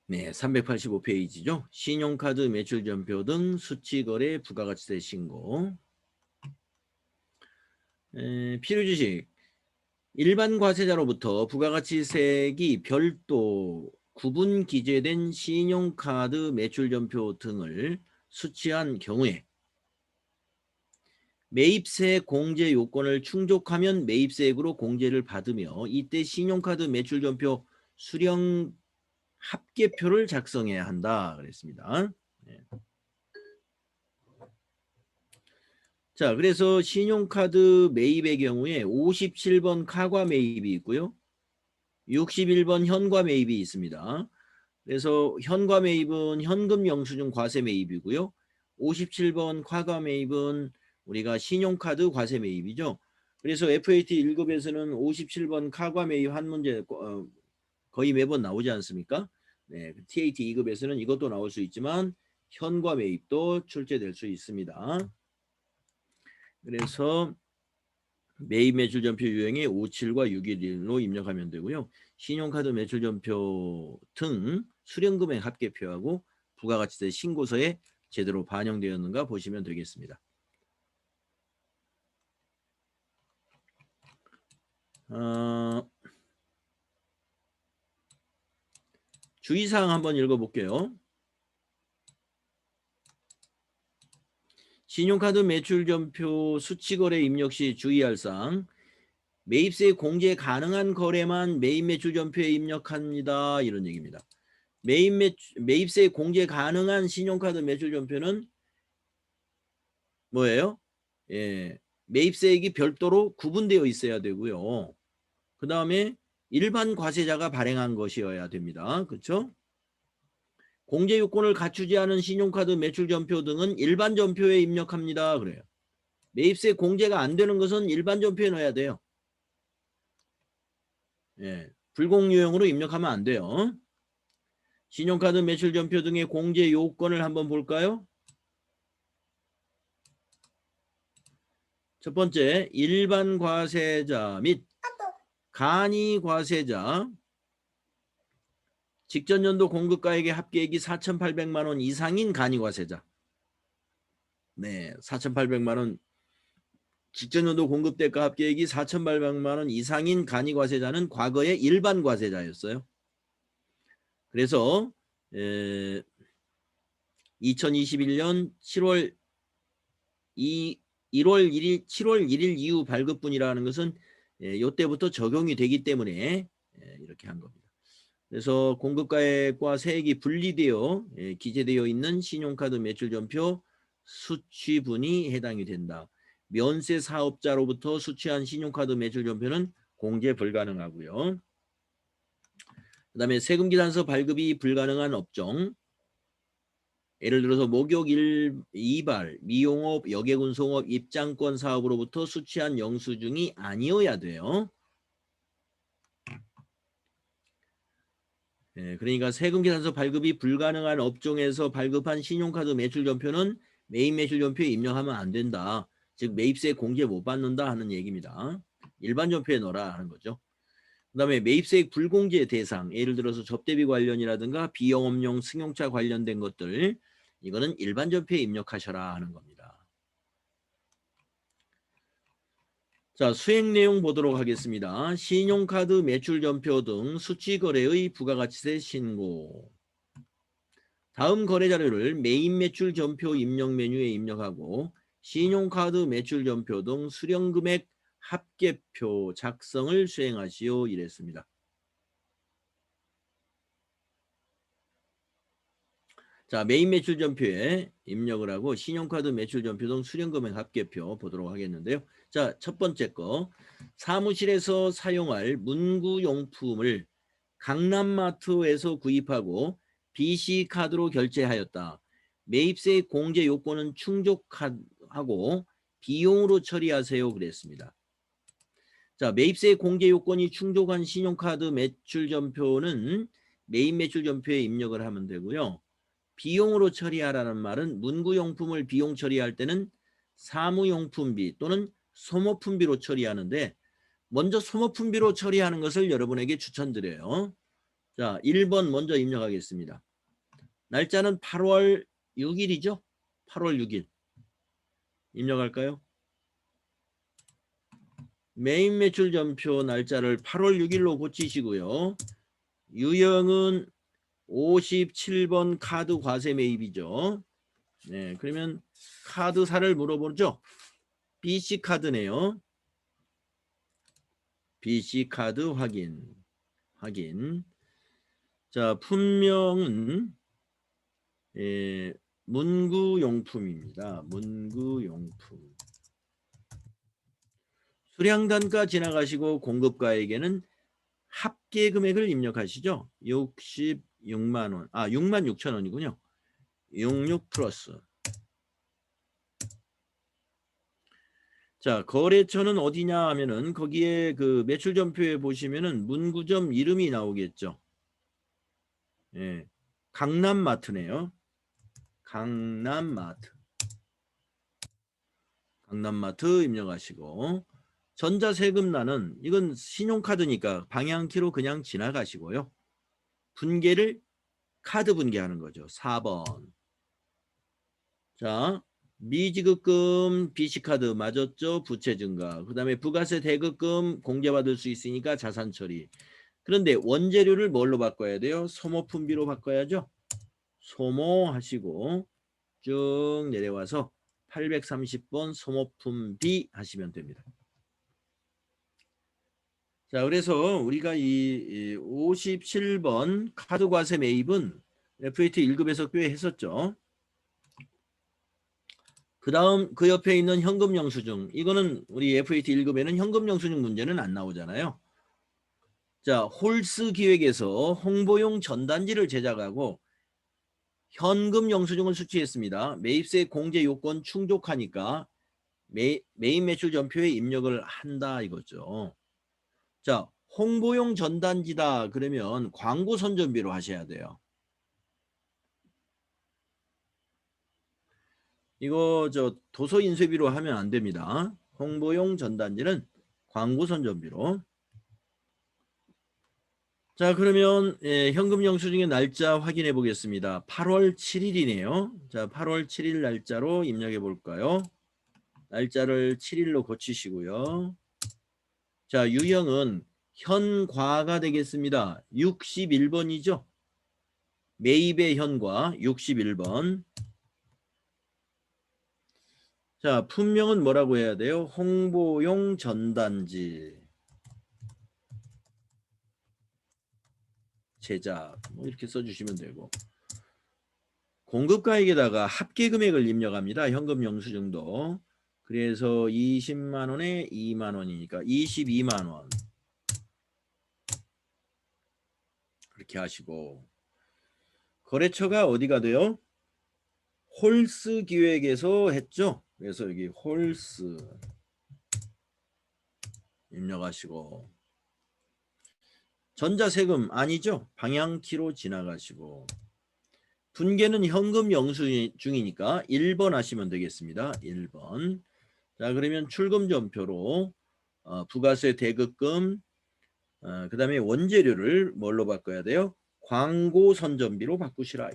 네, 385페이지죠. 신용카드 매출전표 등 수치거래 부가가치세 신고. 필요지식. 일반 과세자로부터 부가가치세액이 별도 구분 기재된 신용카드 매출전표 등을 수취한 경우에 매입세 공제 요건을 충족하면 매입세액으로 공제를 받으며 이때 신용카드 매출전표 수령 합계표를 작성해야 한다 그랬습니다. 네. 자, 그래서 신용카드 매입의 경우에 57번 카과 매입이 있고요. 61번 현과 매입이 있습니다. 그래서 현과 매입은 현금 영수증 과세 매입이고요. 57번 카과 매입은 우리가 신용카드 과세 매입이죠. 그래서 FAT 1급에서는 57번 카과 매입 한 문제 거의 매번 나오지 않습니까? 네, TAT 2급에서는 이것도 나올 수 있지만 현과 매입도 출제될 수 있습니다. 그래서 매입 매출전표 유형에 57과 611로 입력하면 되고요. 신용카드 매출전표 등 수령금액 합계표하고 부가가치세 신고서에 제대로 반영되었는가 보시면 되겠습니다. 주의사항 한번 읽어볼게요. 신용카드 매출전표 수치거래 입력 시 주의할 사항. 매입세 공제 가능한 거래만 매입 매출전표에 입력합니다. 이런 얘기입니다. 매입세 공제 가능한 신용카드 매출전표는 뭐예요? 예, 매입세액이 별도로 구분되어 있어야 되고요. 그 다음에 일반 과세자가 발행한 것이어야 됩니다. 그렇죠? 공제 요건을 갖추지 않은 신용카드 매출전표 등은 일반 전표에 입력합니다. 그래요. 매입세 공제가 안 되는 것은 일반 전표에 넣어야 돼요. 예, 불공유형으로 입력하면 안 돼요. 신용카드 매출전표 등의 공제 요건을 한번 볼까요? 첫 번째, 일반 과세자 및 간이 과세자, 직전 연도 공급가액의 합계액이 4,800만 원 이상인 간이 과세자. 네, 4,800만 원 직전 연도 공급대가 합계액이 4,800만 원 이상인 간이 과세자는 과거의 일반 과세자였어요. 그래서 2021년 7월 1일 이후 발급분이라는 것은 이때부터 적용이 되기 때문에 이렇게 한 겁니다. 그래서 공급가액과 세액이 분리되어 기재되어 있는 신용카드 매출전표 수취분이 해당이 된다. 면세 사업자로부터 수취한 신용카드 매출전표는 공제 불가능하고요. 그 다음에 세금기단서 발급이 불가능한 업종, 예를 들어서 목욕 2발, 미용업, 여객운송업, 입장권 사업으로부터 수취한 영수증이 아니어야 돼요. 그러니까 세금계산서 발급이 불가능한 업종에서 발급한 신용카드 매출전표는 매입 매출전표에 입력하면 안 된다. 즉 매입세 공제 못 받는다 하는 얘기입니다. 일반 전표에 넣어라 하는 거죠. 그 다음에 매입세액 불공제 대상, 예를 들어서 접대비 관련이라든가 비영업용 승용차 관련된 것들, 이거는 일반 전표에 입력하셔라 하는 겁니다. 자, 수행 내용 보도록 하겠습니다. 신용카드 매출전표 등 수취거래의 부가가치세 신고. 다음 거래 자료를 매입 매출전표 입력 메뉴에 입력하고 신용카드 매출전표 등 수령금액 합계표 작성을 수행하시오 이랬습니다. 자, 매입 매출전표에 입력을 하고 신용카드 매출전표 등 수령금액 합계표 보도록 하겠는데요. 자, 첫 번째 거, 사무실에서 사용할 문구용품을 강남마트에서 구입하고 BC카드로 결제하였다. 매입세 공제 요건은 충족하고 비용으로 처리하세요 그랬습니다. 자, 매입세 공제 요건이 충족한 신용카드 매출전표는 매입 매출전표에 입력을 하면 되고요. 비용으로 처리하라는 말은 문구용품을 비용 처리할 때는 사무용품비 또는 소모품비로 처리하는데 먼저 소모품비로 처리하는 것을 여러분에게 추천드려요. 자, 1번 먼저 입력하겠습니다. 날짜는 8월 6일이죠? 8월 6일. 입력할까요? 메인 매출 전표 날짜를 8월 6일로 고치시고요. 유형은 57번 카드 과세 매입이죠. 네, 그러면 카드사를 물어보죠. BC 카드네요. BC 카드 확인. 자, 품명은 문구용품입니다. 문구용품. 수량단가 지나가시고 공급가에게는 합계 금액을 입력하시죠. 66만 원. 6만 6천 원이군요. 66 플러스. 자, 거래처는 어디냐 하면은 거기에 그 매출 전표에 보시면은 문구점 이름이 나오겠죠. 예. 강남마트네요. 강남마트 입력하시고, 전자세금란은 이건 신용카드니까 방향키로 그냥 지나가시고요. 분계를 카드 분계하는 거죠. 4번. 자, 미지급금 BC카드 맞았죠? 부채 증가. 그 다음에 부가세 대급금 공제받을 수 있으니까 자산 처리. 그런데 원재료를 뭘로 바꿔야 돼요? 소모품비로 바꿔야죠. 소모하시고 쭉 내려와서 830번 소모품비 하시면 됩니다. 자, 그래서 우리가 이 57번 카드과세 매입은 FAT 1급에서 꽤 했었죠. 그 다음 그 옆에 있는 현금 영수증, 이거는 우리 FAT 1급에는 현금 영수증 문제는 안 나오잖아요. 자, 홀스 기획에서 홍보용 전단지를 제작하고 현금 영수증을 수취했습니다. 매입세 공제 요건 충족하니까 메인 매출 전표에 입력을 한다 이거죠. 자, 홍보용 전단지다 그러면 광고 선전비로 하셔야 돼요. 이거 도서 인쇄비로 하면 안 됩니다. 홍보용 전단지는 광고 선전비로. 자, 그러면 현금 영수증의 날짜 확인해 보겠습니다. 8월 7일이네요. 자, 8월 7일 날짜로 입력해 볼까요? 날짜를 7일로 고치시고요. 자, 유형은 현과가 되겠습니다. 61번이죠. 매입의 현과 61번. 자, 품명은 뭐라고 해야 돼요? 홍보용 전단지. 제작. 뭐 이렇게 써주시면 되고. 공급가액에다가 합계 금액을 입력합니다. 현금 영수증도. 그래서 20만 원에 2만 원이니까 22만 원. 그렇게 하시고. 거래처가 어디가 돼요? 홀스 기획에서 했죠. 그래서 여기 홀스 입력하시고. 전자세금 아니죠. 방향키로 지나가시고. 분계는 현금 영수증이니까 1번 하시면 되겠습니다. 1번. 자, 그러면 출금 전표로 부가세 대급금, 그 다음에 원재료를 뭘로 바꿔야 돼요? 광고 선전비로 바꾸시라.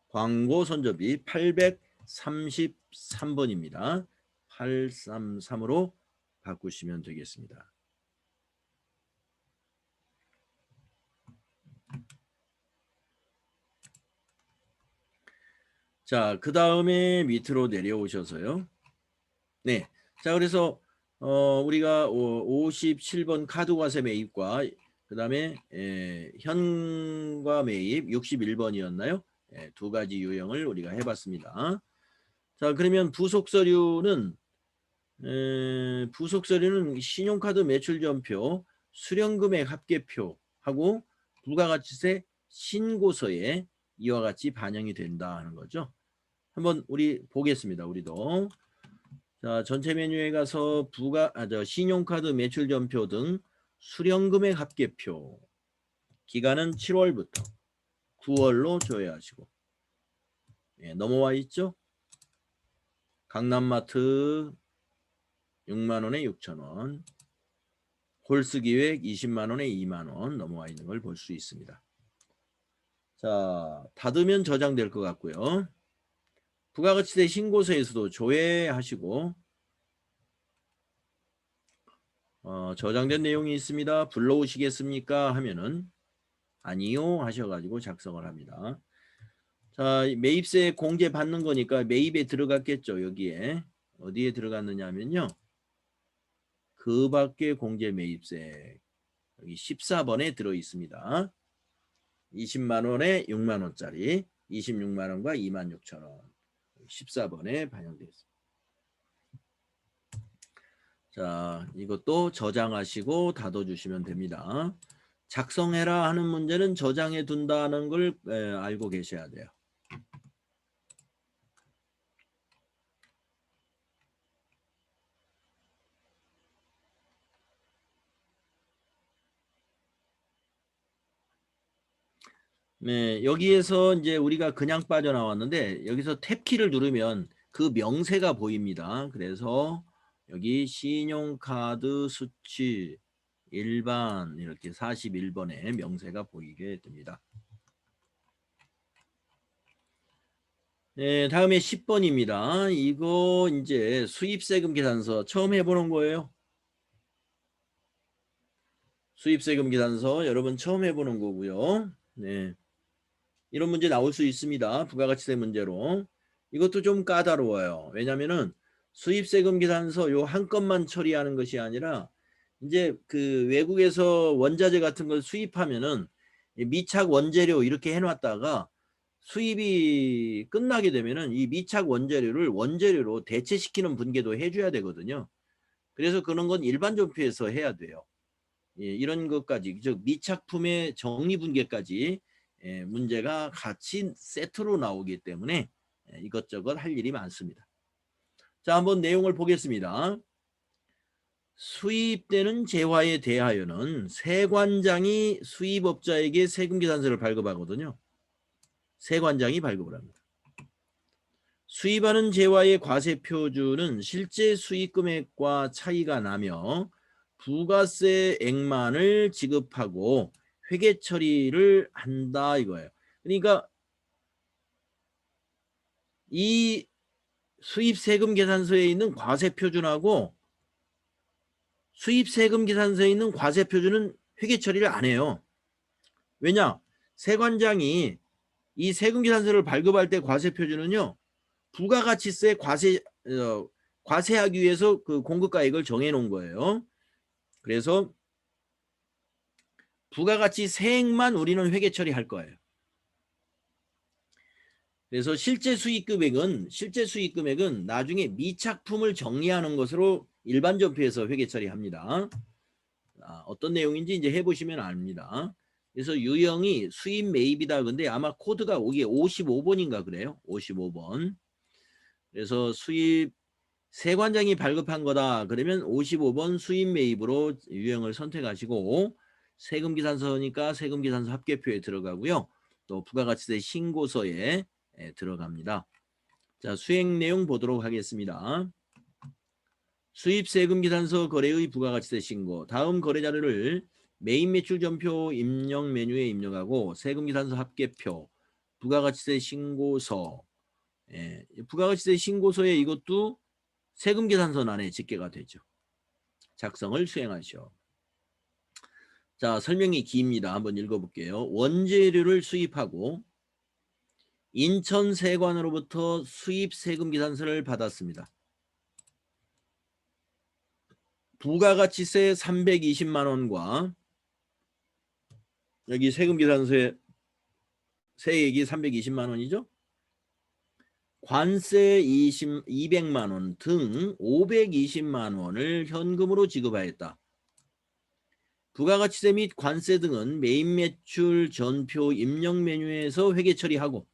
광고 선전비 833번입니다. 833으로 바꾸시면 되겠습니다. 자, 그 다음에 밑으로 내려오셔서요. 네. 자, 그래서 우리가 57번 카드과세 매입과 그 다음에 현과 매입 61번이었나요? 두 가지 유형을 우리가 해봤습니다. 자, 그러면 부속서류는 신용카드 매출전표, 수령금액 합계표하고 부가가치세 신고서에 이와 같이 반영이 된다 하는 거죠. 한번 우리 보겠습니다. 우리도. 자, 전체 메뉴에 가서 신용카드 매출전표 등 수령금액 합계표. 기간은 7월부터 9월로 조회하시고. 넘어와 있죠? 강남마트 6만 원에 6천 원. 홀스기획 20만 원에 2만 원 넘어와 있는 걸 볼 수 있습니다. 자, 닫으면 저장될 것 같고요. 부가가치세 신고서에서도 조회하시고 저장된 내용이 있습니다. 불러오시겠습니까? 하면은 아니요 하셔가지고 작성을 합니다. 자, 매입세 공제 받는 거니까 매입에 들어갔겠죠. 여기에 어디에 들어갔느냐 하면요. 그 밖에 공제 매입세 여기 14번에 들어 있습니다. 20만 원에 6만 원짜리 26만 원과 2만 6천 원 14번에 반영되어 있습니다. 자, 이것도 저장하시고 닫아주시면 됩니다. 작성해라 하는 문제는 저장해 둔다는 걸 알고 계셔야 돼요. 네, 여기에서 이제 우리가 그냥 빠져나왔는데 여기서 탭키를 누르면 그 명세가 보입니다. 그래서 여기 신용카드 수취 일반 이렇게 41번의 명세가 보이게 됩니다. 네, 다음에 10번입니다. 이거 이제 수입세금 계산서 처음 해보는 거예요. 수입세금 계산서 여러분 처음 해보는 거고요. 네, 이런 문제 나올 수 있습니다. 부가가치세 문제로. 이것도 좀 까다로워요. 왜냐면은 수입세금 계산서 요 한 건만 처리하는 것이 아니라 이제 그 외국에서 원자재 같은 걸 수입하면은 미착 원재료 이렇게 해놨다가 수입이 끝나게 되면은 이 미착 원재료를 원재료로 대체시키는 분계도 해줘야 되거든요. 그래서 그런 건 일반 전표에서 해야 돼요. 예, 이런 것까지 즉 미착품의 정리 분계까지 문제가 같이 세트로 나오기 때문에 이것저것 할 일이 많습니다. 자, 한번 내용을 보겠습니다. 수입되는 재화에 대하여는 세관장이 수입업자에게 세금계산서를 발급하거든요. 세관장이 발급을 합니다. 수입하는 재화의 과세표준은 실제 수입금액과 차이가 나며 부가세액만을 지급하고 회계 처리를 한다 이거예요. 그러니까 이 수입세금 계산서에 있는 과세표준하고 수입세금 계산서에 있는 과세표준은 회계 처리를 안 해요. 왜냐? 세관장이 이 세금계산서를 발급할 때 과세표준은요. 부가가치세 과세하기 위해서 그 공급가액을 정해놓은 거예요. 그래서 부가가치세액만 우리는 회계 처리할 거예요. 그래서 실제 수익금액은 나중에 미착품을 정리하는 것으로 일반 전표에서 회계 처리합니다. 어떤 내용인지 이제 해보시면 압니다. 그래서 유형이 수입 매입이다. 근데 아마 코드가 이게 55번인가 그래요. 55번. 그래서 수입 세관장이 발급한 거다. 그러면 55번 수입 매입으로 유형을 선택하시고 세금계산서니까 세금계산서 합계표에 들어가고요. 또 부가가치세 신고서에 들어갑니다. 자, 수행 내용 보도록 하겠습니다. 수입세금계산서 거래의 부가가치세 신고. 다음 거래자료를 매입매출전표 입력 메뉴에 입력하고 세금계산서 합계표, 부가가치세 신고서. 부가가치세 신고서에 이것도 세금계산서 안에 집계가 되죠. 작성을 수행하시오. 자, 설명이 깁니다. 한번 읽어볼게요. 원재료를 수입하고 인천세관으로부터 수입세금계산서를 받았습니다. 부가가치세 320만 원과 여기 세금계산서에 세액이 320만 원이죠. 관세 200만 원 등 520만 원을 현금으로 지급하였다. 부가가치세 및 관세 등은 매입매출 전표 입력 메뉴에서 회계 처리하고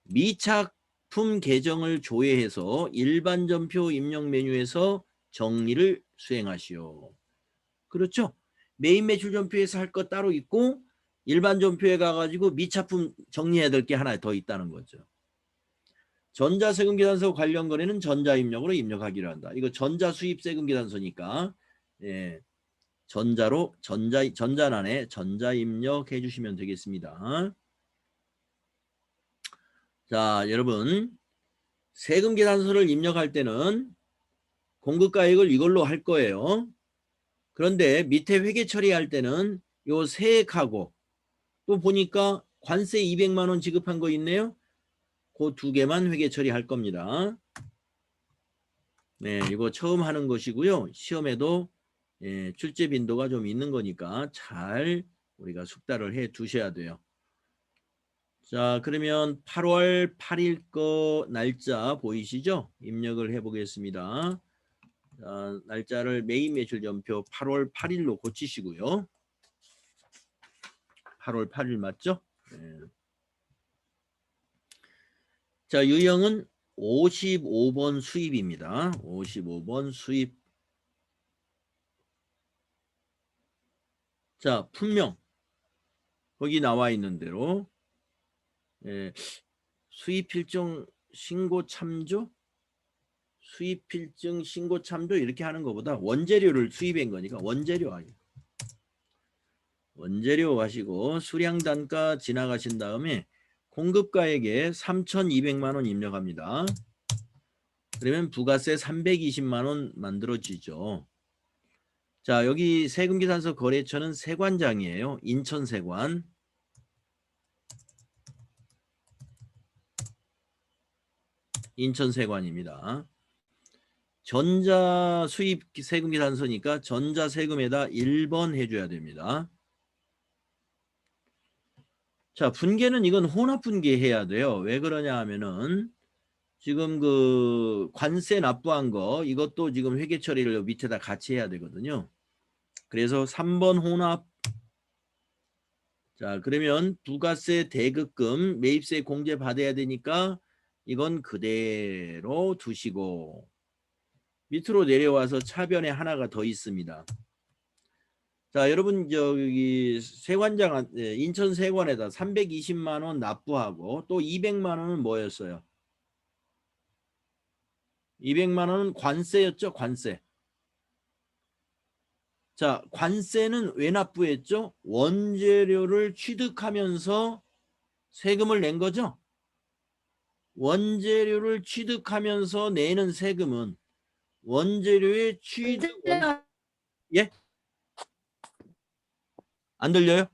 미착품 계정을 조회해서 일반 전표 입력 메뉴에서 정리를 수행하시오. 그렇죠? 매입매출 전표에서 할 거 따로 있고 일반 전표에 가가지고 미착품 정리해야 될 게 하나 더 있다는 거죠. 전자세금계산서 관련 거래는 전자입력으로 입력하기로 한다. 이거 전자수입세금계산서니까 예, 전자로 전자란에 전자 입력해 주시면 되겠습니다. 자, 여러분 세금 계산서를 입력할 때는 공급가액을 이걸로 할 거예요. 그런데 밑에 회계 처리할 때는 요 세액하고 또 보니까 관세 200만 원 지급한 거 있네요. 그 두 개만 회계 처리할 겁니다. 네, 이거 처음 하는 것이고요. 시험에도 출제 빈도가 좀 있는 거니까 잘 우리가 숙달을 해 두셔야 돼요. 자, 그러면 8월 8일 거 날짜 보이시죠? 입력을 해 보겠습니다. 자, 날짜를 매일 매출 연표 8월 8일로 고치시고요. 8월 8일 맞죠? 네. 자, 유형은 55번 수입입니다. 55번 수입. 자, 품명. 거기 나와 있는 대로 수입 필증 신고 참조? 수입 필증 신고 참조 이렇게 하는 것보다 원재료를 수입한 거니까 원재료 하시고 수량 단가 지나가신 다음에 공급가액에 3,200만 원 입력합니다. 그러면 부가세 320만 원 만들어지죠. 자, 여기 세금계산서 거래처는 세관장이에요. 인천세관. 인천세관입니다. 전자 수입 세금계산서니까 전자세금에다 1번 해줘야 됩니다. 자, 분계는 이건 혼합 분계해야 돼요. 왜 그러냐 하면은 지금 그 관세 납부한 거 이것도 지금 회계 처리를 밑에다 같이 해야 되거든요. 그래서 3번 혼합. 자, 그러면 부가세 대급금 매입세 공제 받아야 되니까 이건 그대로 두시고 밑으로 내려와서 차변에 하나가 더 있습니다. 자, 여러분 저기 세관장 인천 세관에다 320만 원 납부하고 또 200만 원은 뭐였어요? 200만 원은 관세였죠, 관세. 자, 관세는 왜 납부했죠? 원재료를 취득하면서 세금을 낸 거죠. 원재료를 취득하면서 내는 세금은 원재료의 예? 안 들려요?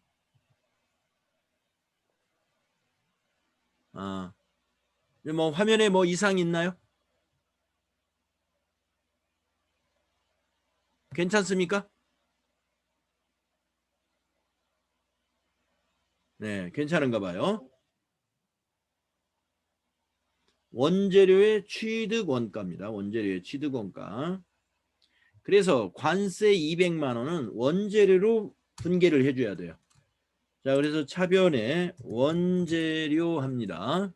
아, 뭐 화면에 뭐 이상 있나요? 괜찮습니까? 네, 괜찮은가 봐요. 원재료의 취득 원가입니다. 원재료의 취득 원가. 그래서 관세 200만 원은 원재료로 분계를 해줘야 돼요. 자, 그래서 차변에 원재료 합니다.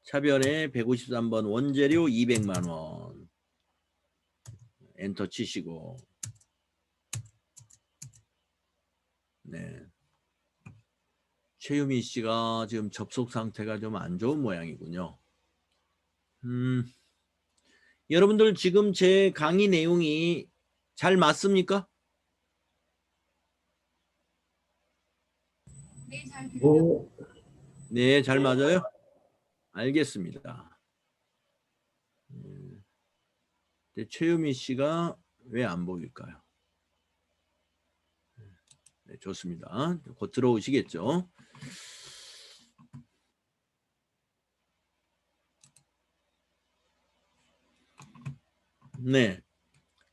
차변에 153번 원재료 200만 원. 엔터 치시고. 네. 최유미 씨가 지금 접속 상태가 좀 안 좋은 모양이군요. 여러분들 지금 제 강의 내용이 잘 맞습니까? 네, 잘 들려요. 네, 잘 맞아요? 알겠습니다. 최유미 씨가 왜 안 보일까요? 네, 좋습니다. 곧 들어오시겠죠? 네.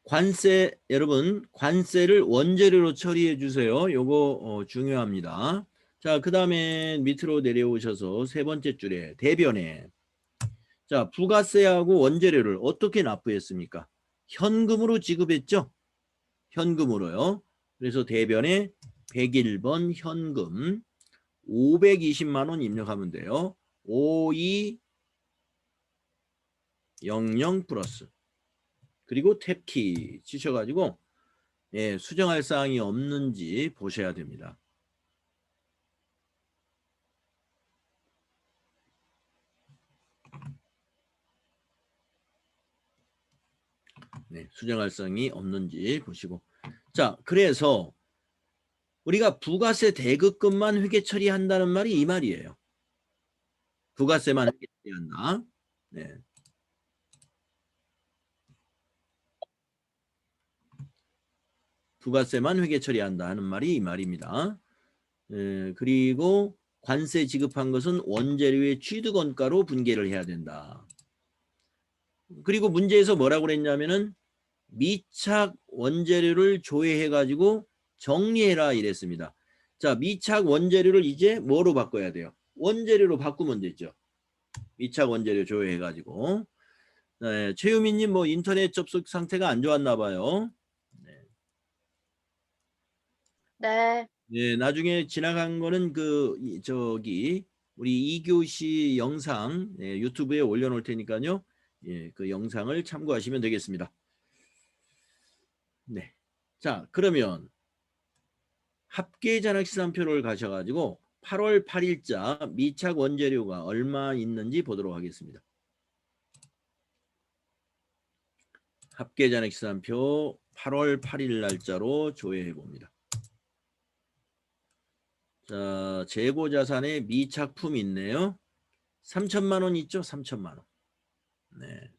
관세, 여러분, 관세를 원재료로 처리해 주세요. 요거 중요합니다. 자, 그 다음에 밑으로 내려오셔서 세 번째 줄에 대변에. 자, 부가세하고 원재료를 어떻게 납부했습니까? 현금으로 지급했죠? 현금으로요. 그래서 대변에 101번 현금 520만 원 입력하면 돼요. 5200 플러스. 그리고 탭키 치셔가지고 수정할 사항이 없는지 보셔야 됩니다. 네, 수정할성이 없는지 보시고. 자, 그래서 우리가 부가세 대급금만 회계 처리한다는 말이 이 말이에요. 부가세만 회계 처리한다. 네. 부가세만 회계 처리한다 하는 말이 이 말입니다. 그리고 관세 지급한 것은 원재료의 취득원가로 분계를 해야 된다. 그리고 문제에서 뭐라고 그랬냐면은 미착 원재료를 조회해 가지고 정리해라 이랬습니다. 자, 미착 원재료를 이제 뭐로 바꿔야 돼요? 원재료로 바꾸면 되죠. 미착 원재료 조회해 가지고. 네, 최유민님 뭐 인터넷 접속 상태가 안 좋았나 봐요. 네. 네, 나중에 지나간 거는 저기 우리 2교시 영상 유튜브에 올려놓을 테니까요. 예, 그 영상을 참고하시면 되겠습니다. 네. 자, 그러면 합계잔액시산표를 가셔가지고 8월 8일자 미착 원재료가 얼마 있는지 보도록 하겠습니다. 합계잔액시산표 8월 8일 날짜로 조회해 봅니다. 자, 재고자산에 미착품 있네요. 3천만 원 있죠? 3천만 원. 네.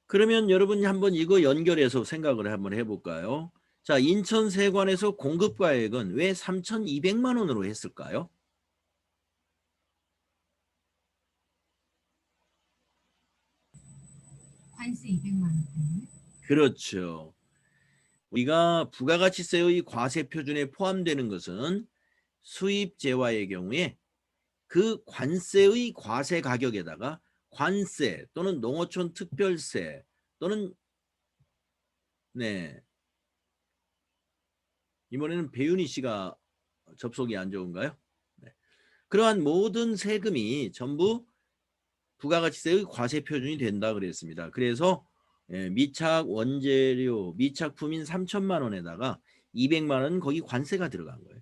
그러면 여러분이 한번 이거 연결해서 생각을 한번 해볼까요? 자, 인천세관에서 공급가액은 왜 3,200만 원으로 했을까요? 관세 200만 원 때문에. 그렇죠. 우리가 부가가치세의 과세표준에 포함되는 것은 수입재화의 경우에 그 관세의 과세 가격에다가 관세 또는 농어촌 특별세 또는 네, 이번에는 배윤희 씨가 접속이 안 좋은가요? 네. 그러한 모든 세금이 전부 부가가치세의 과세표준이 된다 그랬습니다. 그래서 미착 원재료, 미착품인 3천만 원에다가 200만 원 거기 관세가 들어간 거예요.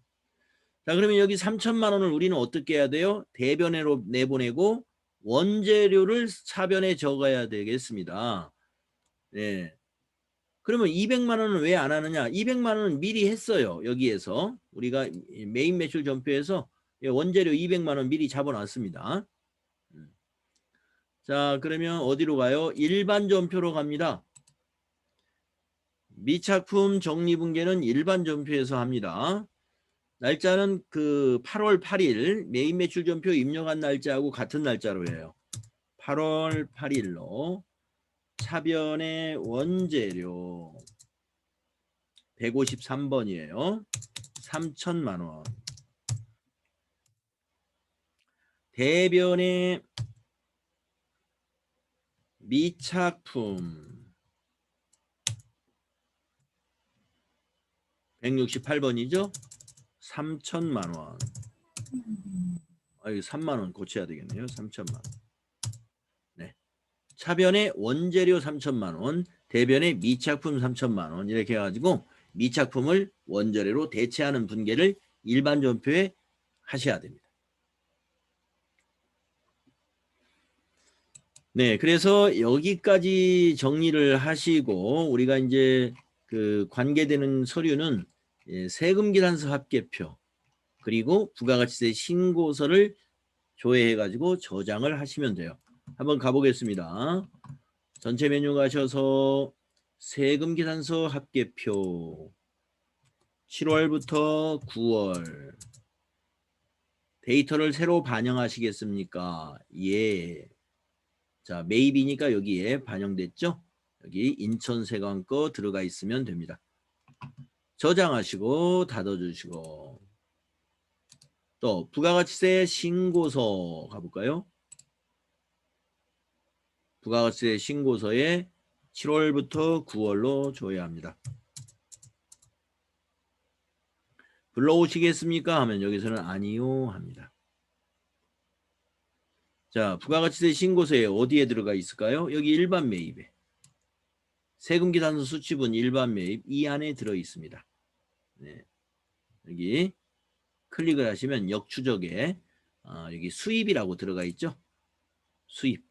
자, 그러면 여기 3천만 원을 우리는 어떻게 해야 돼요? 대변에로 내보내고 원재료를 차변에 적어야 되겠습니다. 네. 그러면 200만 원은 왜 안 하느냐? 200만 원은 미리 했어요. 여기에서 우리가 메인 매출 전표에서 원재료 200만 원 미리 잡아놨습니다. 자, 그러면 어디로 가요? 일반 전표로 갑니다. 미착품 정리분계는 일반 전표에서 합니다. 날짜는 그 8월 8일 메인 매출 전표 입력한 날짜하고 같은 날짜로 해요. 8월 8일로 차변의 원재료 153번이에요. 3천만 원. 대변의 미착품 168번이죠. 3천만 원. 이거 3만 원 고쳐야 되겠네요. 3천만 원. 네. 차변의 원재료 3천만 원, 대변의 미착품 3천만 원 이렇게 해가지고 미착품을 원재료로 대체하는 분계를 일반 전표에 하셔야 됩니다. 네, 그래서 여기까지 정리를 하시고 우리가 이제 그 관계되는 서류는 세금계산서 합계표 그리고 부가가치세 신고서를 조회해가지고 저장을 하시면 돼요. 한번 가보겠습니다. 전체 메뉴 가셔서 세금계산서 합계표 7월부터 9월 데이터를 새로 반영하시겠습니까? 예. 자, 매입이니까 여기에 반영됐죠? 여기 인천세관 거 들어가 있으면 됩니다. 저장하시고 닫아주시고 또 부가가치세 신고서 가볼까요? 부가가치세 신고서에 7월부터 9월로 조회합니다. 불러오시겠습니까? 하면 여기서는 아니요 합니다. 자, 부가가치세 신고서에 어디에 들어가 있을까요? 여기 일반 매입에 세금계산서 수취분 일반 매입 이 안에 들어 있습니다. 네. 여기 클릭을 하시면 역추적에 여기 수입이라고 들어가 있죠. 수입.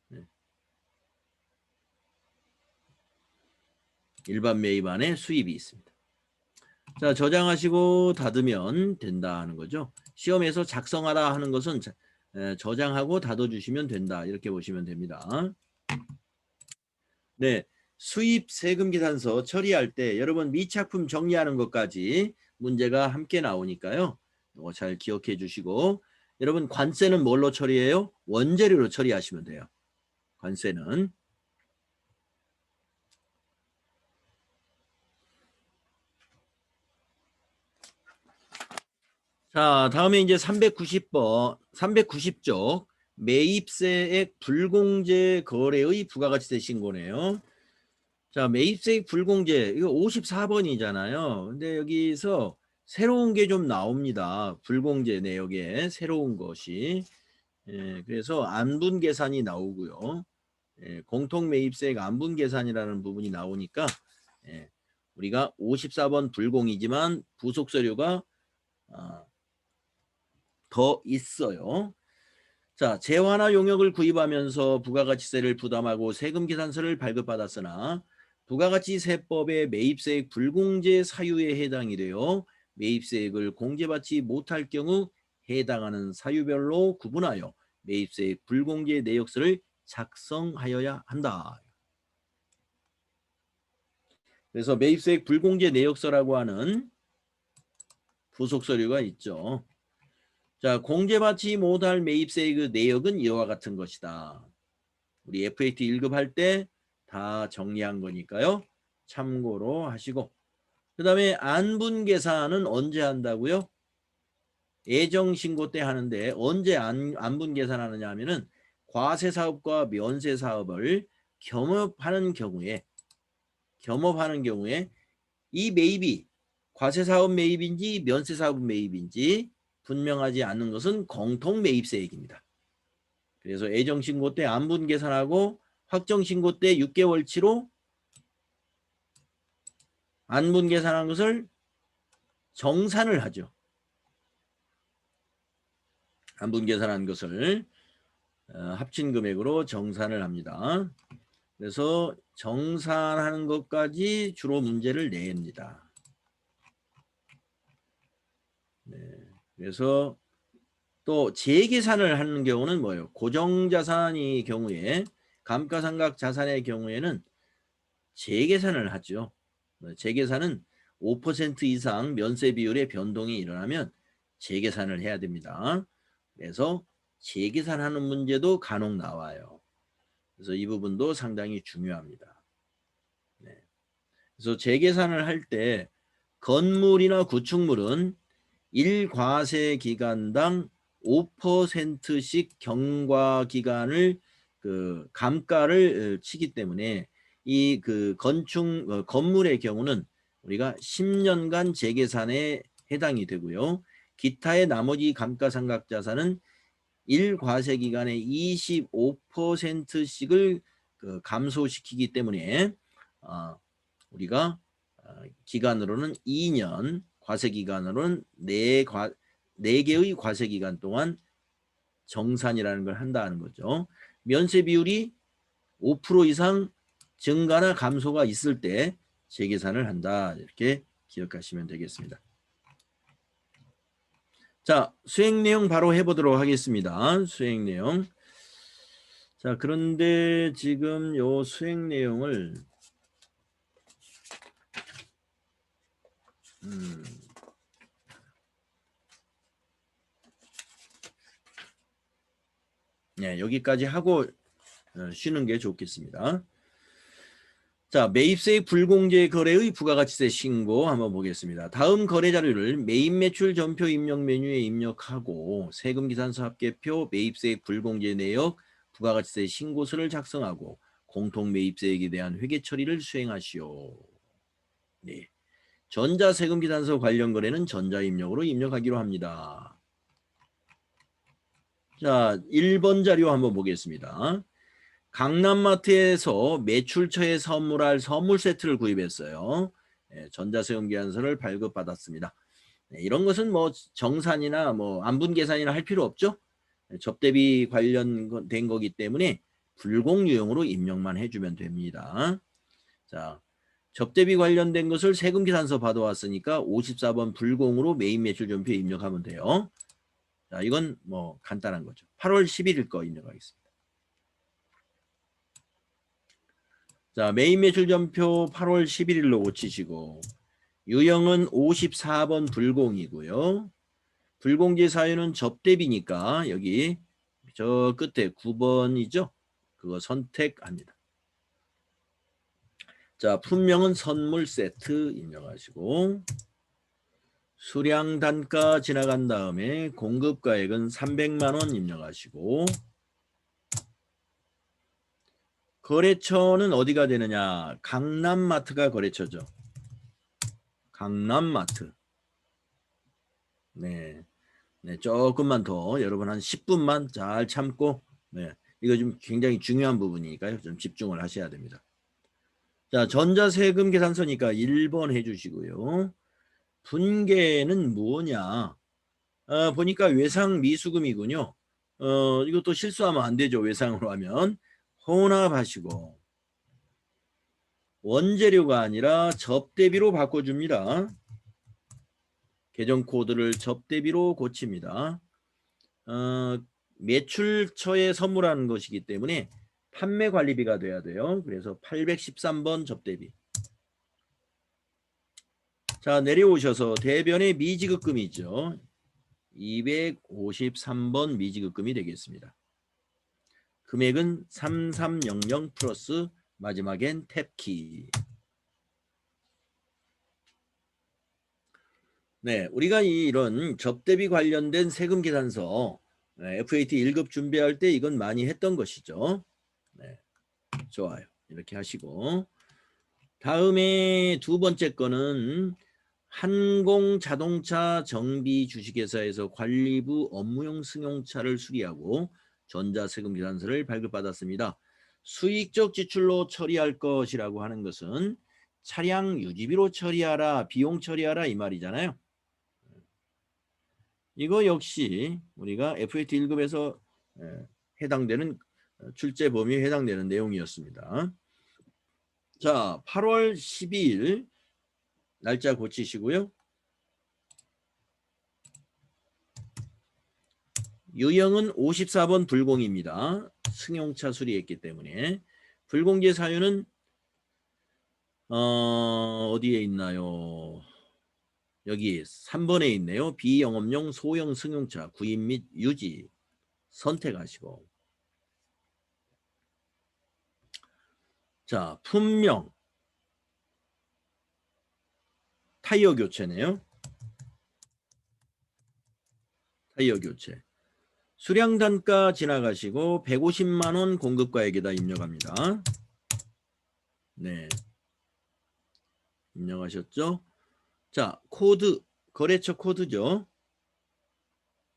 네. 일반 매입 안에 수입이 있습니다. 자, 저장하시고 닫으면 된다 하는 거죠. 시험에서 작성하라 하는 것은 저장하고 닫아주시면 된다. 이렇게 보시면 됩니다. 네, 수입 세금 계산서 처리할 때 여러분 미착품 정리하는 것까지 문제가 함께 나오니까요. 이거 잘 기억해 주시고 여러분 관세는 뭘로 처리해요? 원재료로 처리하시면 돼요. 관세는. 자, 다음에 이제 390번, 390쪽 매입세액 불공제 거래의 부가가치세 신고네요. 자, 매입세액 불공제 이거 54번이잖아요. 근데 여기서 새로운 게 좀 나옵니다. 불공제 내역에 새로운 것이. 그래서 안분 계산이 나오고요. 공통 매입세액 안분 계산이라는 부분이 나오니까 우리가 54번 불공이지만 부속 서류가 더 있어요. 자, 재화나 용역을 구입하면서 부가가치세를 부담하고 세금 계산서를 발급받았으나 부가가치세법의 매입세액 불공제 사유에 해당이 되어 매입세액을 공제받지 못할 경우 해당하는 사유별로 구분하여 매입세액 불공제 내역서를 작성하여야 한다. 그래서 매입세액 불공제 내역서라고 하는 부속 서류가 있죠. 자, 공제받지 못할 매입세액의 내역은 이와 같은 것이다. 우리 FAT 1급 할 때 다 정리한 거니까요. 참고로 하시고. 그 다음에 안분 계산은 언제 한다고요? 예정신고 때 하는데 언제 안분 계산하느냐 하면은 과세사업과 면세사업을 겸업하는 경우에 이 매입이 과세사업 매입인지 면세사업 매입인지 분명하지 않는 것은 공통매입세액입니다. 그래서 예정신고 때 안분 계산하고 확정신고 때 6개월치로 안분 계산한 것을 정산을 하죠. 안분 계산한 것을 합친 금액으로 정산을 합니다. 그래서 정산하는 것까지 주로 문제를 냅니다. 네. 그래서 또 재계산을 하는 경우는 뭐예요? 고정자산이 경우에 감가상각 자산의 경우에는 재계산을 하죠. 재계산은 5% 이상 면세 비율의 변동이 일어나면 재계산을 해야 됩니다. 그래서 재계산하는 문제도 간혹 나와요. 그래서 이 부분도 상당히 중요합니다. 네. 그래서 재계산을 할 때 건물이나 구축물은 1과세 기간당 5%씩 경과 기간을 감가를 치기 때문에 이 건축 건물의 경우는 우리가 10년간 재계산에 해당이 되고요. 기타의 나머지 감가상각 자산은 1과세 기간에 25%씩을 감소시키기 때문에 우리가 기간으로는 2년, 과세 기간으로는 4개의 과세 기간 동안 정산이라는 걸 한다는 거죠. 면세 비율이 5% 이상 증가나 감소가 있을 때 재계산을 한다. 이렇게 기억하시면 되겠습니다. 자, 수행 내용 바로 해보도록 하겠습니다. 수행 내용. 자, 그런데 지금 요 수행 내용을 네, 여기까지 하고 쉬는 게 좋겠습니다. 자, 매입세액 불공제 거래의 부가가치세 신고 한번 보겠습니다. 다음 거래 자료를 매입 매출 전표 입력 메뉴에 입력하고 세금 계산서 합계표, 매입세액 불공제 내역, 부가가치세 신고서를 작성하고 공통 매입세액에 대한 회계 처리를 수행하시오. 네. 전자세금 계산서 관련 거래는 전자입력으로 입력하기로 합니다. 자, 1번 자료 한번 보겠습니다. 강남마트에서 매출처에 선물할 선물 세트를 구입했어요. 전자세금 계산서를 발급받았습니다. 이런 것은 뭐 정산이나 뭐 안분 계산이나 할 필요 없죠. 접대비 관련된 거기 때문에 불공 유형으로 입력만 해주면 됩니다. 자, 접대비 관련된 것을 세금계산서 받아왔으니까 54번 불공으로 메인 매출전표에 입력하면 돼요. 자, 이건 뭐 간단한 거죠. 8월 11일 거 입력하겠습니다. 자, 메인 매출전표 8월 11일로 고치시고 유형은 54번 불공이고요. 불공제 사유는 접대비니까 여기 저 끝에 9번이죠. 그거 선택합니다. 자, 품명은 선물 세트 입력하시고 수량 단가 지나간 다음에 공급가액은 300만 원 입력하시고 거래처는 어디가 되느냐? 강남마트가 거래처죠. 강남마트. 네. 네, 조금만 더 여러분 한 10분만 잘 참고 네, 이거 좀 굉장히 중요한 부분이니까요. 좀 집중을 하셔야 됩니다. 자, 전자세금 계산서니까 1번 해주시고요. 분계는 뭐냐? 보니까 외상 미수금이군요. 이것도 실수하면 안 되죠. 외상으로 하면. 혼합하시고 원재료가 아니라 접대비로 바꿔줍니다. 계정 코드를 접대비로 고칩니다. 매출처에 선물하는 것이기 때문에 판매 관리비가 돼야 돼요. 그래서 813번 접대비. 자, 내려오셔서 대변의 미지급금이 있죠. 253번 미지급금이 되겠습니다. 금액은 3300 플러스 마지막엔 탭키. 네, 우리가 이런 접대비 관련된 세금 계산서 FAT 1급 준비할 때 이건 많이 했던 것이죠. 네, 좋아요. 이렇게 하시고 다음에 두 번째 거는 한공자동차 정비 주식회사에서 관리부 업무용 승용차를 수리하고 전자세금 계산서를 발급받았습니다. 수익적 지출로 처리할 것이라고 하는 것은 차량 유지비로 처리하라, 비용 처리하라 이 말이잖아요. 이거 역시 우리가 FAT 1급에서 해당되는 출제 범위에 해당되는 내용이었습니다. 자, 8월 12일 날짜 고치시고요. 유형은 54번 불공입니다. 승용차 수리했기 때문에. 불공제 사유는 어디에 있나요? 여기 3번에 있네요. 비영업용 소형 승용차 구입 및 유지 선택하시고 자, 품명 타이어 교체네요. 타이어 교체. 수량 단가 지나가시고 150만 원 공급가액에다 입력합니다. 네. 입력하셨죠? 자, 코드 거래처 코드죠.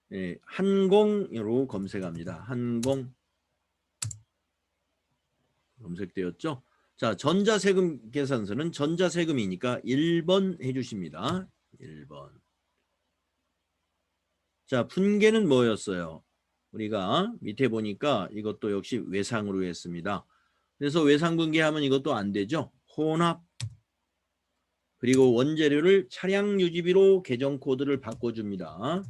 네, 한공으로 검색합니다. 한공 검색되었죠? 자, 전자세금 계산서는 전자세금이니까 1번 해주십니다. 1번. 자, 분계는 뭐였어요? 우리가 밑에 보니까 이것도 역시 외상으로 했습니다. 그래서 외상분계하면 이것도 안 되죠. 혼합. 그리고 원재료를 차량 유지비로 계정 코드를 바꿔줍니다.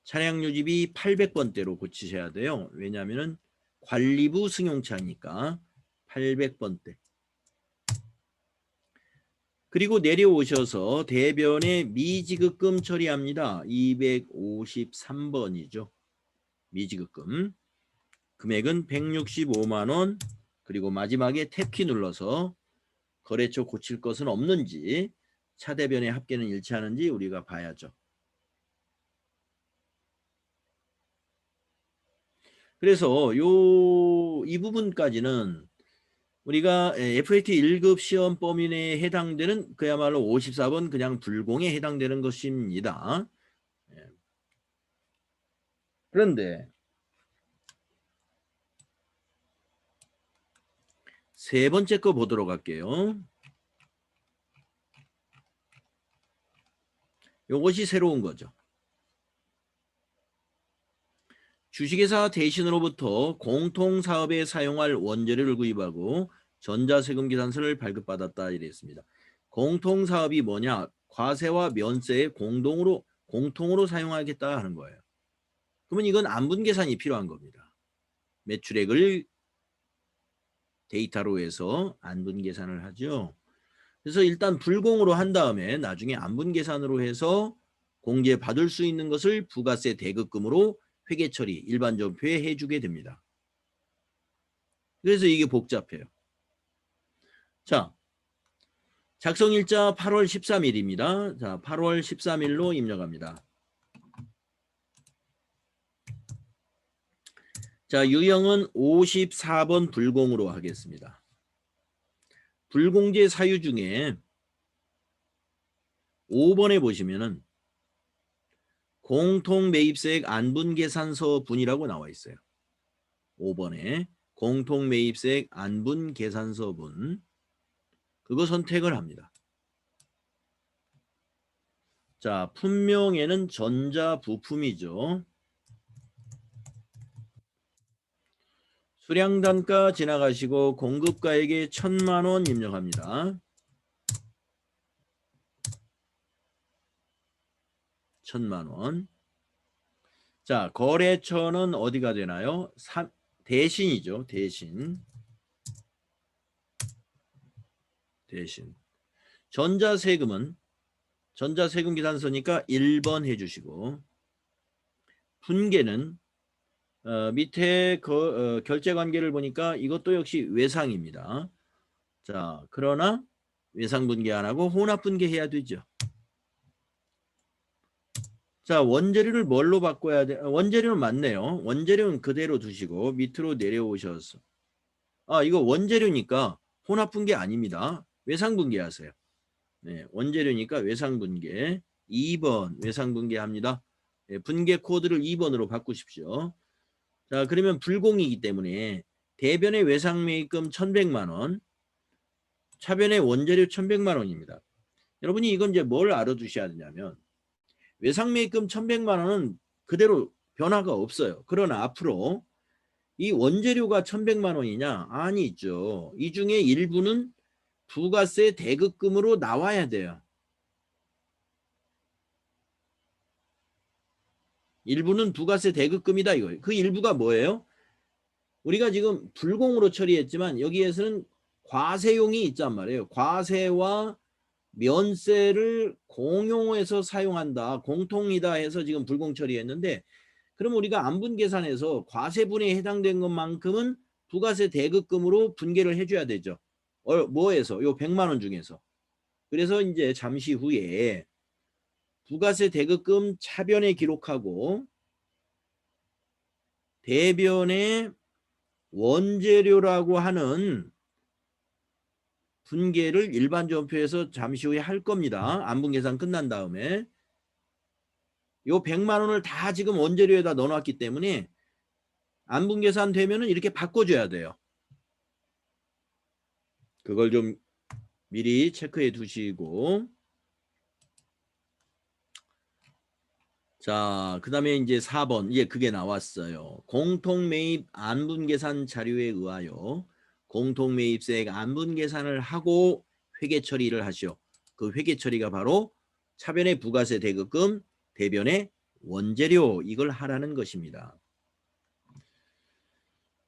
차량 유지비 800번대로 고치셔야 돼요. 왜냐하면 관리부 승용차니까 800번대. 그리고 내려오셔서 대변에 미지급금 처리합니다. 253번이죠. 미지급금. 금액은 165만 원. 그리고 마지막에 탭키 눌러서 거래처 고칠 것은 없는지 차대변의 합계는 일치하는지 우리가 봐야죠. 그래서 이 부분까지는 우리가 FAT 1급 시험 범위 내에 해당되는 그야말로 54번 그냥 불공에 해당되는 것입니다. 그런데 세 번째 거 보도록 할게요. 이것이 새로운 거죠. 주식회사 대신으로부터 공통사업에 사용할 원재료를 구입하고 전자세금 계산서를 발급받았다 이랬습니다. 공통사업이 뭐냐? 과세와 면세에 공통으로 사용하겠다 하는 거예요. 그러면 이건 안분계산이 필요한 겁니다. 매출액을 데이터로 해서 안분계산을 하죠. 그래서 일단 불공으로 한 다음에 나중에 안분계산으로 해서 공제받을 수 있는 것을 부가세 대급금으로 회계처리 일반전표에 해주게 됩니다. 그래서 이게 복잡해요. 자, 작성일자 8월 13일입니다. 자, 8월 13일로 입력합니다. 자, 유형은 54번 불공으로 하겠습니다. 불공제 사유 중에 5번에 보시면은 공통매입세액 안분계산서분이라고 나와 있어요. 5번에 공통매입세액 안분계산서분, 그거 선택을 합니다. 자, 품명에는 전자부품이죠. 수량단가 지나가시고 공급가액에 1,000만 원 입력합니다. 1,000만 원. 자, 거래처는 어디가 되나요? 대신이죠. 대신. 전자세금은 전자세금 계산서니까 1번 해주시고, 분계는 밑에 결제관계를 보니까 이것도 역시 외상입니다. 자, 그러나 외상분계 안 하고 혼합분계 해야 되죠. 자, 원재료를 뭘로 바꿔야 돼? 원재료는 맞네요. 원재료는 그대로 두시고 밑으로 내려오셔서, 이거 원재료니까 혼합분계 아닙니다. 외상분계 하세요. 네, 원재료니까 외상분계 2번 외상분계 합니다. 네, 분계 코드를 2번으로 바꾸십시오. 자, 그러면 불공이기 때문에 대변의 외상매입금 1,100만 원, 차변의 원재료 1,100만 원입니다. 여러분이 이건 이제 뭘 알아두셔야 되냐면, 외상매입금 1,100만 원은 그대로 변화가 없어요. 그러나 앞으로 이 원재료가 1,100만 원이냐? 아니죠. 이 중에 일부는 부가세 대급금으로 나와야 돼요. 일부는 부가세 대급금이다 이거예요. 그 일부가 뭐예요? 우리가 지금 불공으로 처리했지만 여기에서는 과세용이 있단 말이에요. 과세와 면세를 공용해서 사용한다. 공통이다 해서 지금 불공 처리했는데, 그럼 우리가 안분계산에서 과세분에 해당된 것만큼은 부가세 대급금으로 분계를 해줘야 되죠. 뭐에서? 요 100만 원 중에서. 그래서 이제 잠시 후에 부가세 대급금 차변에 기록하고 대변에 원재료라고 하는 분계를 일반전표에서 잠시 후에 할 겁니다. 안분계산 끝난 다음에 요 100만 원을 다 지금 원재료에다 넣어놨기 때문에 안분계산 되면은 이렇게 바꿔줘야 돼요. 그걸 좀 미리 체크해 두시고, 자, 그 다음에 이제 4번, 그게 나왔어요. 공통매입 안분계산 자료에 의하여 공통매입세액 안분계산을 하고 회계처리를 하시오. 그 회계처리가 바로 차변의 부가세 대급금, 대변의 원재료, 이걸 하라는 것입니다.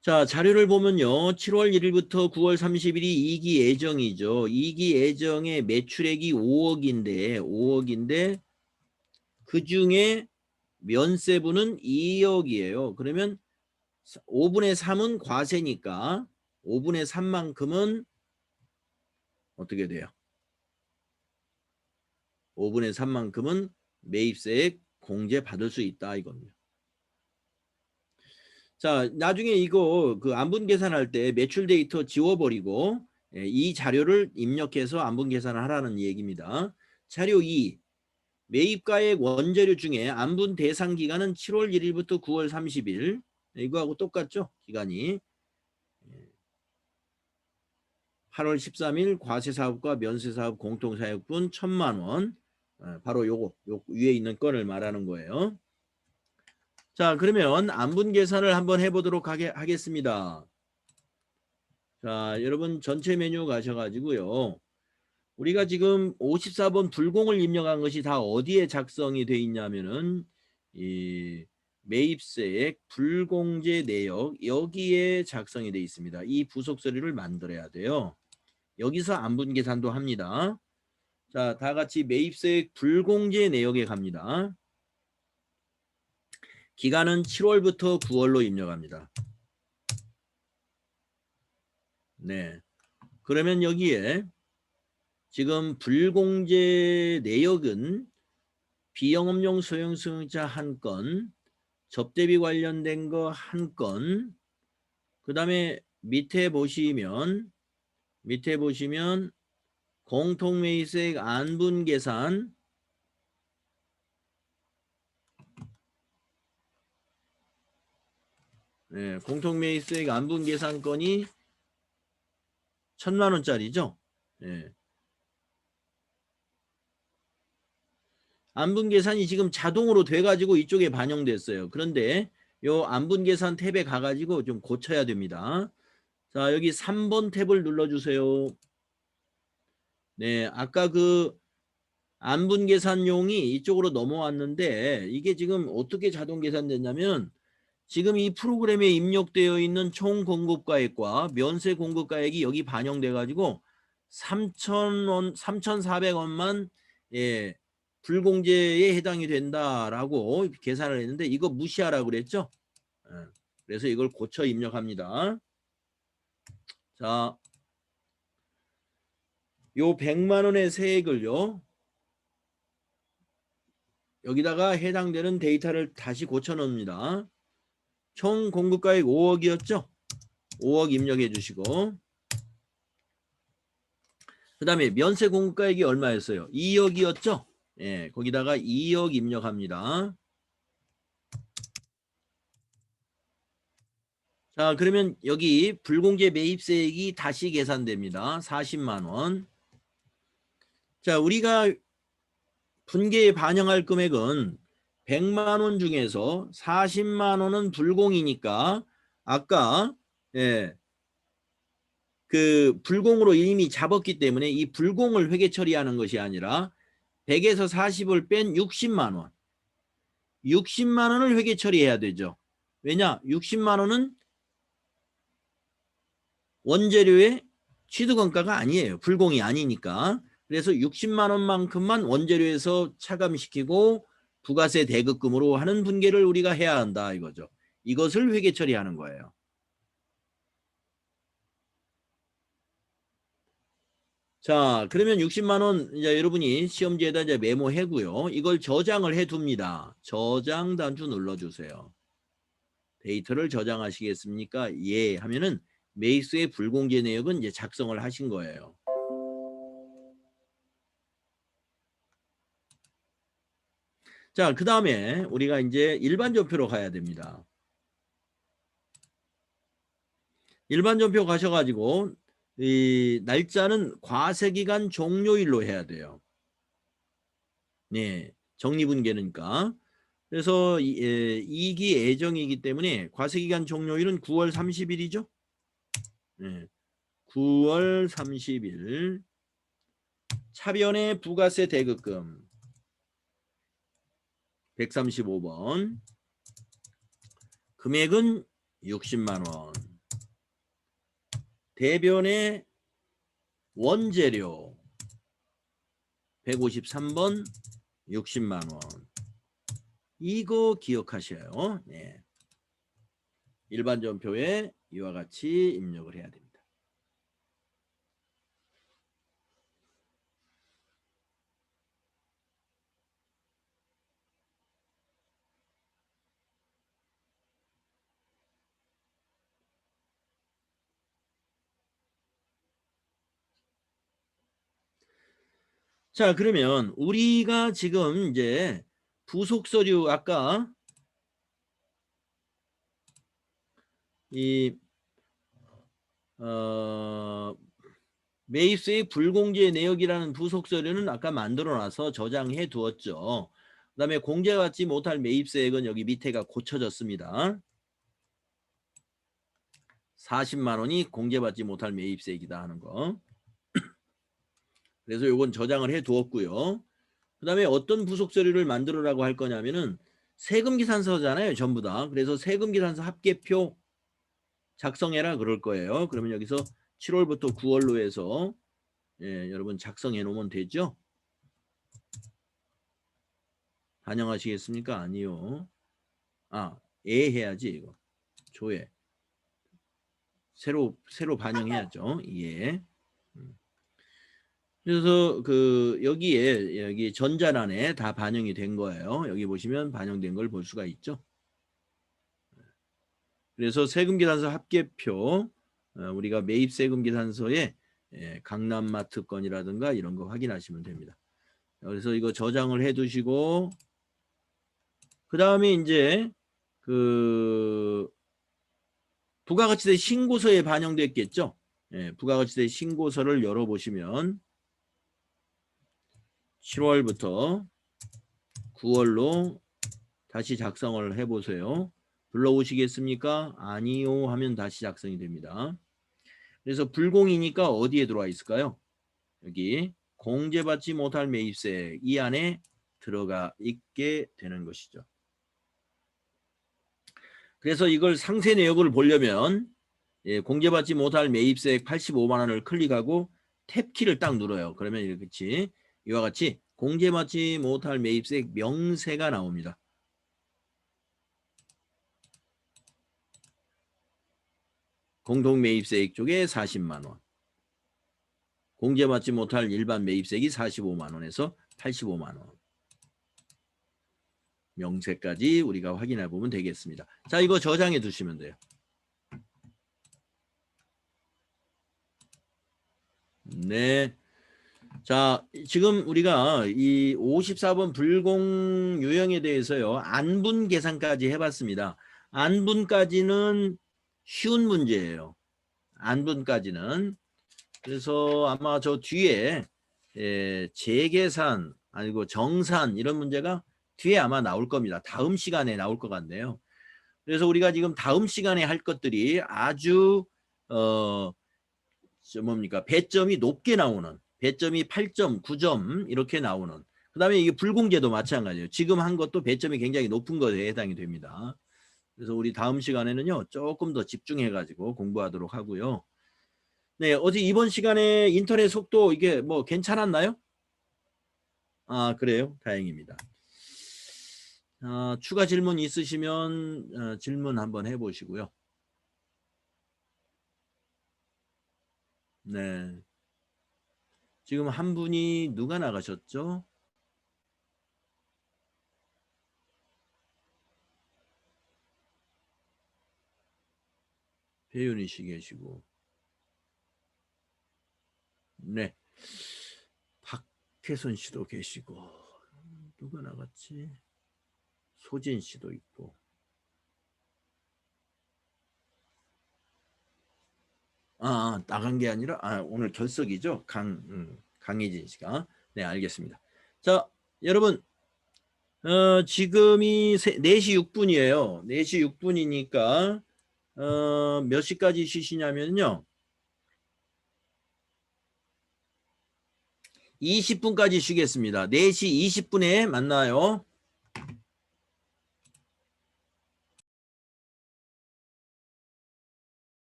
자, 자료를 보면요. 7월 1일부터 9월 30일이 2기 예정이죠. 2기 예정의 매출액이 5억인데 그 중에 면세분은 2억이에요. 그러면 5분의 3은 과세니까 5분의 3만큼은 어떻게 돼요? 5분의 3만큼은 매입세액 공제 받을 수 있다 이겁니다. 자, 나중에 이거 그 안분계산할 때 매출 데이터 지워버리고 이 자료를 입력해서 안분계산을 하라는 얘기입니다. 자료 2. 매입가액 원재료 중에 안분 대상 기간은 7월 1일부터 9월 30일. 이거하고 똑같죠? 기간이. 8월 13일 과세사업과 면세사업 공통사역분 1,000만 원. 바로 요 위에 있는 건을 말하는 거예요. 자, 그러면 안분 계산을 한번 해보도록 하겠습니다. 자, 여러분 전체 메뉴 가셔가지고요. 우리가 지금 54번 불공을 입력한 것이 다 어디에 작성이 돼 있냐면은 이 매입세액 불공제 내역 여기에 작성이 돼 있습니다. 이 부속 서류를 만들어야 돼요. 여기서 안분 계산도 합니다. 자, 다 같이 매입세액 불공제 내역에 갑니다. 기간은 7월부터 9월로 입력합니다. 네. 그러면 여기에 지금 불공제 내역은 비영업용 소형수용차 1건, 접대비 관련된 거 1건, 그 다음에 밑에 보시면 공통매입세액 안분계산, 네, 공통매입세액 안분계산 건이 1,000만 원짜리죠. 네. 안분계산이 지금 자동으로 돼가지고 이쪽에 반영됐어요. 그런데 요 안분계산 탭에 가가지고 좀 고쳐야 됩니다. 자, 여기 3번 탭을 눌러주세요. 네, 아까 그 안분계산용이 이쪽으로 넘어왔는데 이게 지금 어떻게 자동 계산됐냐면 지금 이 프로그램에 입력되어 있는 총 공급가액과 면세 공급가액이 여기 반영돼 가지고 3,000원, 3,400원만 예, 불공제에 해당이 된다라고 계산을 했는데 이거 무시하라고 그랬죠? 그래서 이걸 고쳐 입력합니다. 자, 요 100만 원의 세액을요. 여기다가 해당되는 데이터를 다시 고쳐 넣습니다. 총 공급가액 5억이었죠? 5억 입력해 주시고 그 다음에 면세 공급가액이 얼마였어요? 2억이었죠? 예, 거기다가 2억 입력합니다. 자, 그러면 여기 불공제 매입세액이 다시 계산됩니다. 40만 원. 자, 우리가 분계에 반영할 금액은 100만 원 중에서 40만 원은 불공이니까 아까 예, 그 불공으로 이미 잡았기 때문에 이 불공을 회계 처리하는 것이 아니라 100에서 40을 뺀 60만 원. 60만 원을 회계 처리해야 되죠. 왜냐? 60만 원은 원재료의 취득원가가 아니에요. 불공이 아니니까. 그래서 60만 원만큼만 원재료에서 차감시키고 부가세 대급금으로 하는 분계를 우리가 해야 한다 이거죠. 이것을 회계 처리하는 거예요. 자, 그러면 60만 원 이제 여러분이 시험지에다 이제 메모해고요. 이걸 저장을 해 둡니다. 저장 단추 눌러 주세요. 데이터를 저장하시겠습니까? 예 하면은 매입세의 불공제 내역은 이제 작성을 하신 거예요. 자, 그 다음에 우리가 이제 일반 전표로 가야 됩니다. 일반 전표 가셔가지고 이 날짜는 과세기간 종료일로 해야 돼요. 네, 정리분계니까. 그래서 이기 예정이기 때문에 과세기간 종료일은 9월 30일이죠. 네, 9월 30일. 차변의 부가세 대급금 135번. 금액은 60만 원. 대변의 원재료 153번 60만 원. 이거 기억하셔요. 네. 일반 전표에 이와 같이 입력을 해야 됩니다. 자, 그러면 우리가 지금 이제 부속 서류 아까 이 매입세액 불공제 내역이라는 부속 서류는 아까 만들어 놔서 저장해 두었죠. 그다음에 공제받지 못할 매입세액은 여기 밑에가 고쳐졌습니다. 40만 원이 공제받지 못할 매입세액이다 하는 거. 그래서 요건 저장을 해 두었고요. 그 다음에 어떤 부속서류를 만들어라고 할 거냐면은 세금계산서잖아요. 전부 다. 그래서 세금계산서 합계표 작성해라 그럴 거예요. 그러면 여기서 7월부터 9월로 해서 여러분 작성해 놓으면 되죠. 반영하시겠습니까? 아니요. 해야지 이거. 조회. 새로 반영해야죠. 예. 그래서 여기 전자란에 다 반영이 된 거예요. 여기 보시면 반영된 걸 볼 수가 있죠. 그래서 세금계산서 합계표 우리가 매입세금계산서에 강남마트 건이라든가 이런 거 확인하시면 됩니다. 그래서 이거 저장을 해 두시고 그 다음에 이제 부가가치세 신고서에 반영됐겠죠. 부가가치세 신고서를 열어보시면 7월부터 9월로 다시 작성을 해보세요. 불러오시겠습니까? 아니요 하면 다시 작성이 됩니다. 그래서 불공이니까 어디에 들어와 있을까요? 여기 공제받지 못할 매입세 이 안에 들어가 있게 되는 것이죠. 그래서 이걸 상세 내역을 보려면 공제받지 못할 매입세액 85만 원을 클릭하고 탭키를 딱 눌러요. 그러면 이렇게 이와 같이 공제받지 못할 매입세액 명세가 나옵니다. 공동매입세액 쪽에 40만 원. 공제받지 못할 일반 매입세액이 45만 원에서 85만 원. 명세까지 우리가 확인해 보면 되겠습니다. 자, 이거 저장해 두시면 돼요. 네. 자, 지금 우리가 이 54번 불공 유형에 대해서요. 안분 계산까지 해봤습니다. 안분까지는 쉬운 문제예요. 안분까지는. 그래서 아마 저 뒤에 재계산 아니고 정산 이런 문제가 뒤에 아마 나올 겁니다. 다음 시간에 나올 것 같네요. 그래서 우리가 지금 다음 시간에 할 것들이 아주 배점이 높게 나오는 배점이 8점, 9점 이렇게 나오는 그 다음에 이게 불공제도 마찬가지예요. 지금 한 것도 배점이 굉장히 높은 것에 해당이 됩니다. 그래서 우리 다음 시간에는요 조금 더 집중해 가지고 공부하도록 하고요. 네, 어제 이번 시간에 인터넷 속도 이게 뭐 괜찮았나요? 그래요? 다행입니다. 추가 질문 있으시면 질문 한번 해보시고요. 네. 지금 한 분이 누가 나가셨죠? 배윤희 씨 계시고. 네. 박혜선 씨도 계시고. 누가 나갔지? 소진 씨도 있고. 나간 게 아니라 오늘 결석이죠. 강혜진 씨가. 네, 알겠습니다. 자, 여러분 지금이 4시 6분이에요. 4시 6분이니까 몇 시까지 쉬시냐면요. 20분까지 쉬겠습니다. 4시 20분에 만나요.